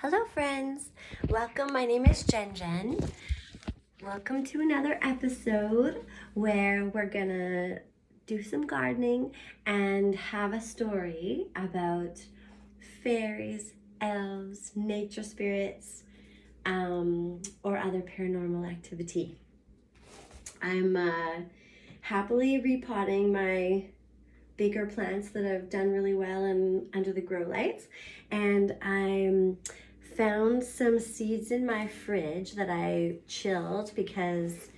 Hello friends, welcome. My name is Jen. Welcome to another episode where we're gonna do some gardening and have a story about fairies, elves, nature spirits, or other paranormal activity. I'm happily repotting my bigger plants that have done really well and under the grow lights, and I'm found some seeds in my fridge that I chilled because,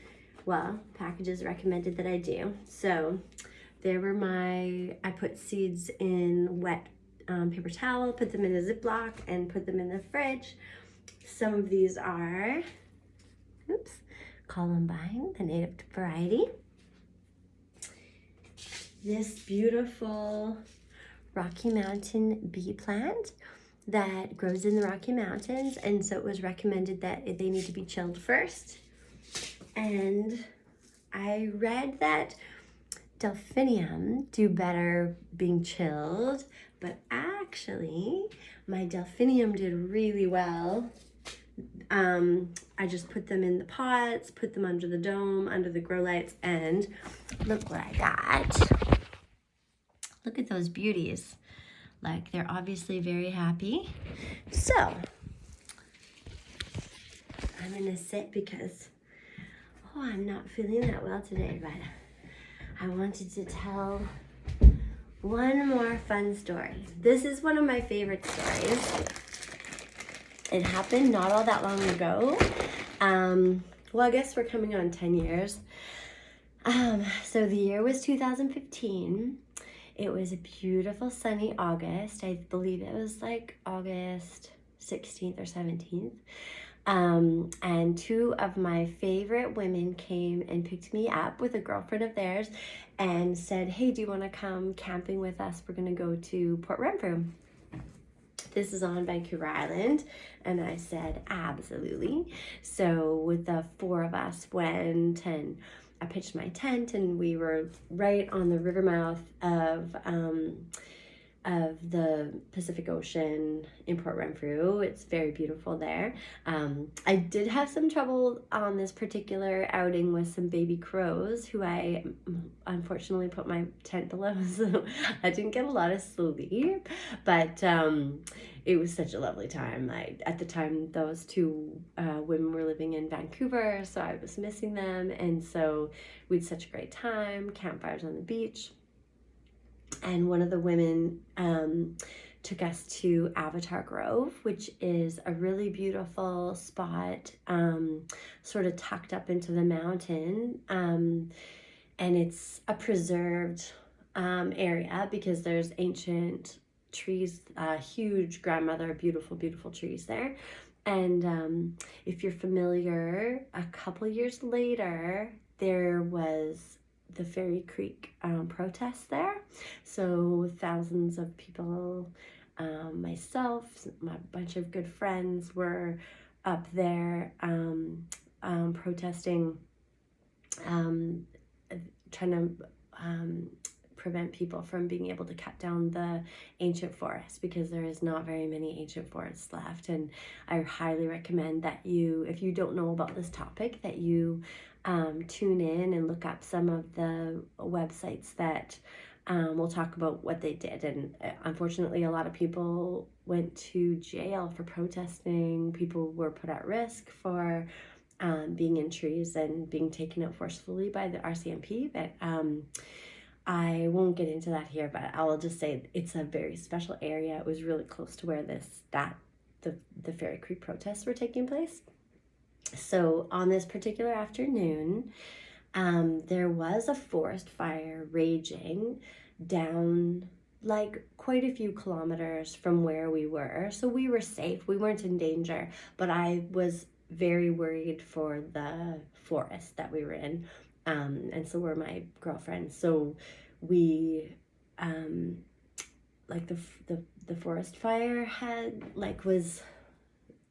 well, packages recommended that I do. So there were I put seeds in wet paper towel, put them in a Ziploc, and put them in the fridge. Some of these are, columbine, the native variety. This beautiful Rocky Mountain bee plant that grows in the Rocky Mountains, and so it was recommended that they need to be chilled first. And I read that Delphinium do better being chilled, but actually my Delphinium did really well. I just put them in the pots, put them under the dome, under the grow lights, and look what I got. Look at those beauties. Like, they're obviously very happy. So I'm gonna sit because, I'm not feeling that well today, but I wanted to tell one more fun story. This is one of my favorite stories. It happened not all that long ago. Well, I guess we're coming on 10 years. So the year was 2015. It was a beautiful sunny August. I believe it was like August 16th or 17th. And two of my favorite women came and picked me up with a girlfriend of theirs and said, hey, do you want to come camping with us? We're going to go to Port Renfrew. This is on Vancouver Island. And I said, absolutely. So with the four of us went, and I pitched my tent, and we were right on the river mouth of the Pacific Ocean in Port Renfrew. It's very beautiful there. I did have some trouble on this particular outing with some baby crows who I unfortunately put my tent below, so I didn't get a lot of sleep, but it was such a lovely time. At the time, those two women were living in Vancouver, so I was missing them, and so we had such a great time, campfires on the beach. And one of the women took us to Avatar Grove, which is a really beautiful spot, sort of tucked up into the mountain. And it's a preserved area because there's ancient trees, huge grandmother, beautiful, beautiful trees there. And if you're familiar, a couple years later, there was the Fairy Creek protests there. So thousands of people, myself, my bunch of good friends were up there protesting, trying to prevent people from being able to cut down the ancient forest, because there is not very many ancient forests left. And I highly recommend that you, if you don't know about this topic, that you tune in and look up some of the websites that will talk about what they did. And unfortunately, a lot of people went to jail for protesting. People were put at risk for being in trees and being taken out forcefully by the RCMP. But I won't get into that here, but I will just say it's a very special area. It was really close to where the Fairy Creek protests were taking place. So on this particular afternoon, there was a forest fire raging down like quite a few kilometers from where we were. So we were safe. We weren't in danger, but I was very worried for the forest that we were in. And so were my girlfriends. So we, the forest fire was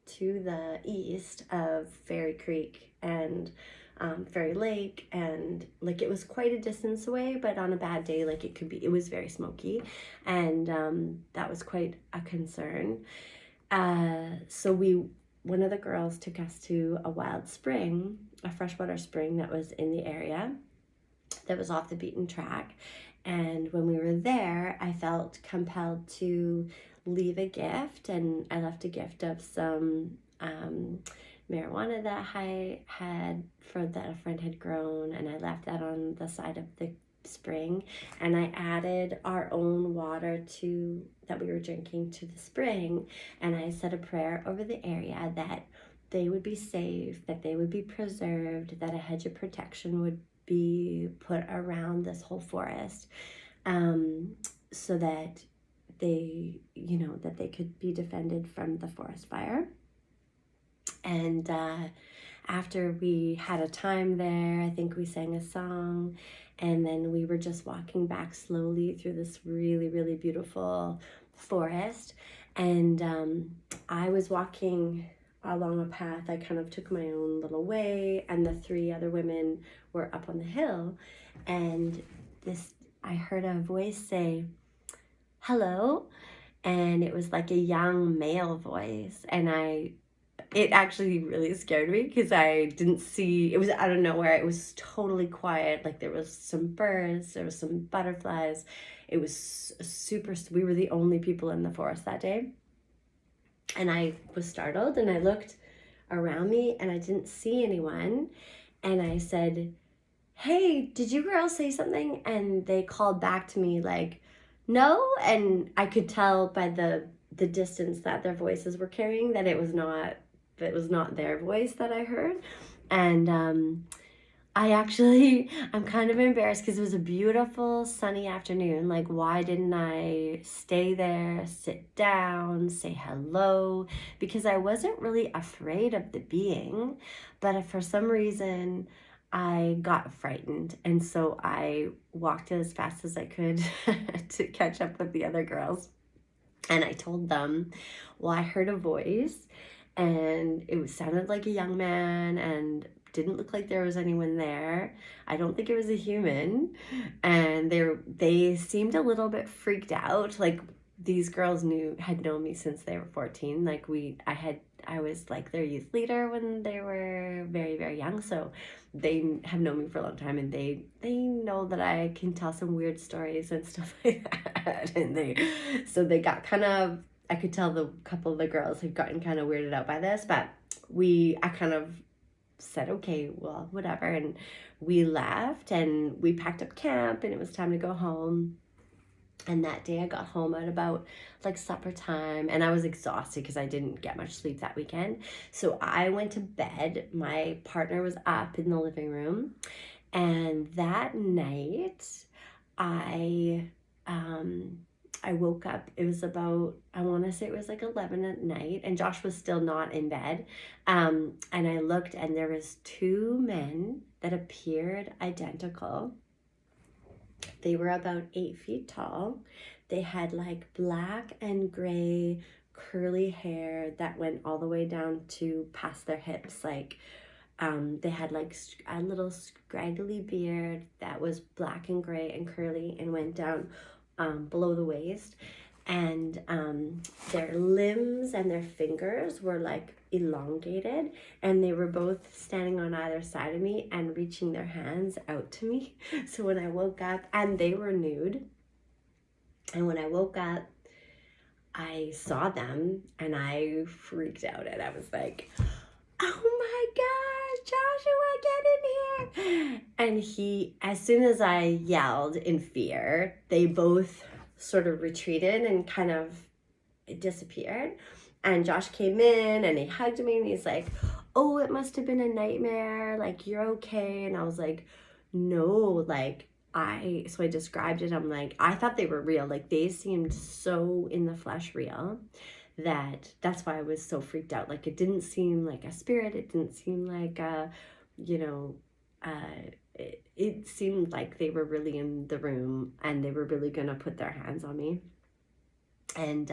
to the east of Fairy Creek and Fairy Lake, and it was quite a distance away, but on a bad day, it was very smoky, and that was quite a concern. so one of the girls took us to a wild spring, a freshwater spring that was in the area, that was off the beaten track. And when we were there, I felt compelled to leave a gift, and I left a gift of some marijuana that I had that a friend had grown, and I left that on the side of the spring, and I added our own water that we were drinking to the spring, and I said a prayer over the area that they would be safe, that they would be preserved, that a hedge of protection would be put around this whole forest, so that they could be defended from the forest fire. And after we had a time there, I think we sang a song, and then we were just walking back slowly through this really, really beautiful forest. And I was walking along a path. I kind of took my own little way, and the 3 other women were up on the hill. And I heard a voice say, "Hello," and it was like a young male voice, and it actually really scared me because I didn't see, it was out of nowhere. It was totally quiet. Like there was some birds, there was some butterflies. It was we were the only people in the forest that day. And I was startled, and I looked around me and I didn't see anyone. And I said, "Hey, did you girls say something?" And they called back to me like, "No." And I could tell by the distance that their voices were carrying that it was not their voice that I heard. And I'm kind of embarrassed because it was a beautiful sunny afternoon. Like, why didn't I stay there, sit down, say hello? Because I wasn't really afraid of the being, but for some reason I got frightened. And so I walked as fast as I could to catch up with the other girls. And I told them, well, I heard a voice, and it sounded like a young man and didn't look like there was anyone there. I don't think it was a human. And they seemed a little bit freaked out. Like, these girls had known me since they were 14. Like, I was like their youth leader when they were very, very young. So they have known me for a long time, and they know that I can tell some weird stories and stuff like that. And they got kind of, I could tell the couple of the girls had gotten kind of weirded out by this, but I kind of said, okay, well, whatever. And we left, and we packed up camp, and it was time to go home. And that day I got home at about like supper time, and I was exhausted because I didn't get much sleep that weekend. So I went to bed. My partner was up in the living room, and that night I woke up. It was about, I want to say it was like 11 at night, and Josh was still not in bed. And I looked, and there was 2 men that appeared identical. They were about 8 feet tall. They had like black and gray curly hair that went all the way down to past their hips. Like, they had like a little scraggly beard that was black and gray and curly and went down below the waist. And their limbs and their fingers were like elongated, and they were both standing on either side of me and reaching their hands out to me. So when I woke up, and they were nude, and when I woke up, I saw them, and I freaked out, and I was like, "Oh my gosh, Joshua, get in here!" And as soon as I yelled in fear, they both sort of retreated and kind of disappeared. And Josh came in, and he hugged me, and he's like, "Oh, it must have been a nightmare, like, you're okay." And I was like, "No," like, so I described it. I'm like, I thought they were real. Like, they seemed so in the flesh real that's why I was so freaked out. Like, it didn't seem like a spirit. It didn't seem like it seemed like they were really in the room, and they were really gonna put their hands on me. And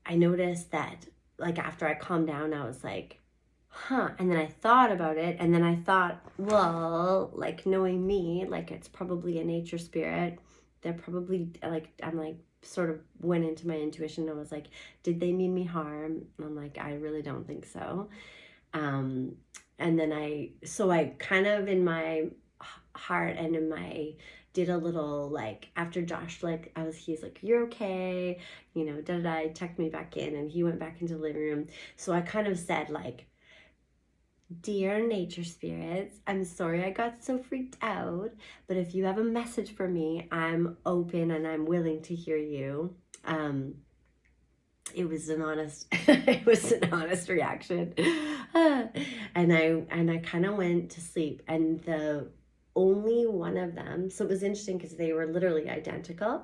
I noticed that, like, after I calmed down, I was like, huh. And then I thought about it, and then I thought, well, like, knowing me, like, it's probably a nature spirit. They're probably, like, I'm like, sort of went into my intuition and was like, did they mean me harm? And I'm like, I really don't think so. And then I kind of in my heart and in my did a little like after Josh like he's like, you're okay, you know, I tucked me back in and he went back into the living room. So I kind of said like, dear nature spirits, I'm sorry I got so freaked out, but if you have a message for me, I'm open and I'm willing to hear you. It was an honest reaction. And I kind of went to sleep, and the only one of them, so it was interesting because they were literally identical.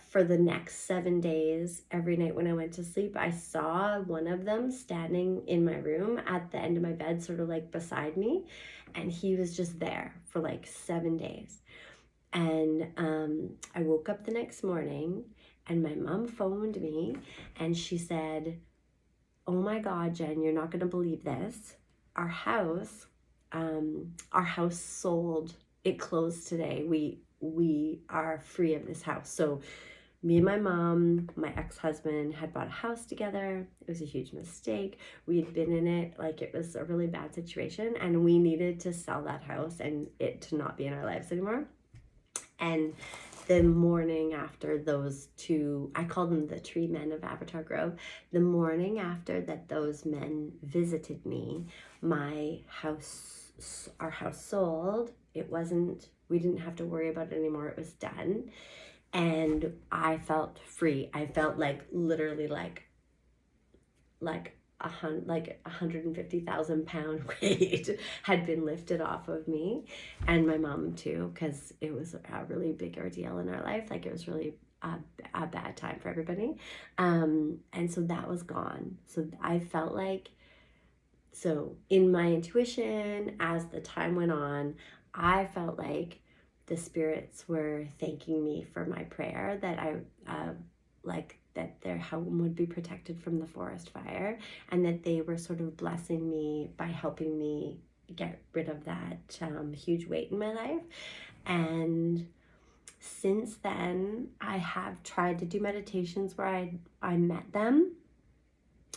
For the next 7 days, every night when I went to sleep, I saw one of them standing in my room at the end of my bed, sort of like beside me, and he was just there for like 7 days. And I woke up the next morning and my mom phoned me and she said, oh my God, Jen, you're not going to believe this. Our house sold. It closed today. We are free of this house. So me and my mom, my ex-husband had bought a house together. It was a huge mistake. We had been in it, like it was a really bad situation, and we needed to sell that house and it to not be in our lives anymore. And the morning after those two, I call them the tree men of Avatar Grove, the morning after that those men visited me, our house sold. It wasn't, we didn't have to worry about it anymore. It was done. And I felt free. I felt like literally like 150,000 pound weight had been lifted off of me, and my mom too, because it was a really big ordeal in our life. Like it was really a bad time for everybody. And so that was gone. So I felt like, so in my intuition, as the time went on, I felt like the spirits were thanking me for my prayer that that their home would be protected from the forest fire, and that they were sort of blessing me by helping me get rid of that huge weight in my life. And since then, I have tried to do meditations where I met them.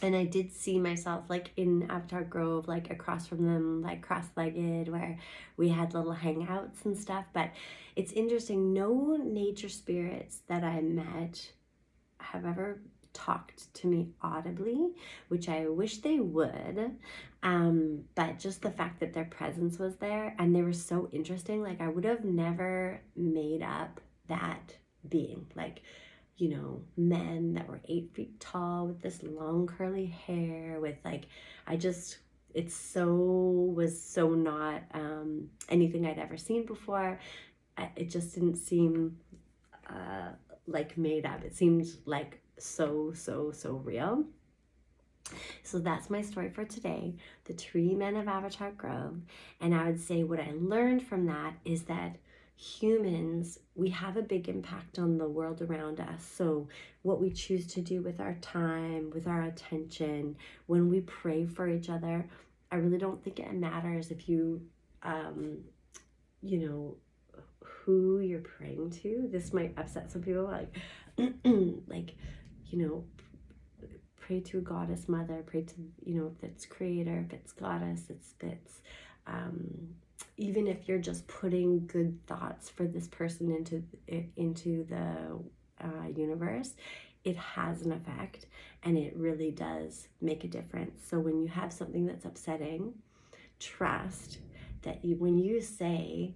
And I did see myself like in Avatar Grove, like across from them, like cross-legged, where we had little hangouts and stuff. But it's interesting, no nature spirits that I met have ever talked to me audibly, which I wish they would. But just the fact that their presence was there and they were so interesting, like I would have never made up that being. Like, you know, men that were 8 feet tall with this long curly hair with like, it was so not anything I'd ever seen before. It just didn't seem like made up. It seemed like so real. So that's my story for today, the tree men of Avatar Grove. And I would say what I learned from that is that humans, we have a big impact on the world around us. So what we choose to do with our time, with our attention, when we pray for each other, I really don't think it matters if you who you're praying to. This might upset some people, like like, you know, pray to a goddess mother, pray to, you know, if it's creator, if it's goddess, it's even if you're just putting good thoughts for this person into the universe, it has an effect, and it really does make a difference. So when you have something that's upsetting, trust that when you say,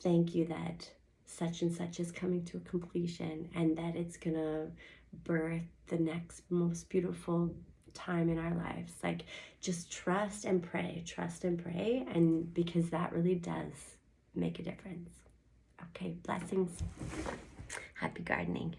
thank you that such and such is coming to a completion, and that it's gonna birth the next most beautiful time in our lives. Like, just trust and pray, and because that really does make a difference. Okay, blessings. Happy gardening.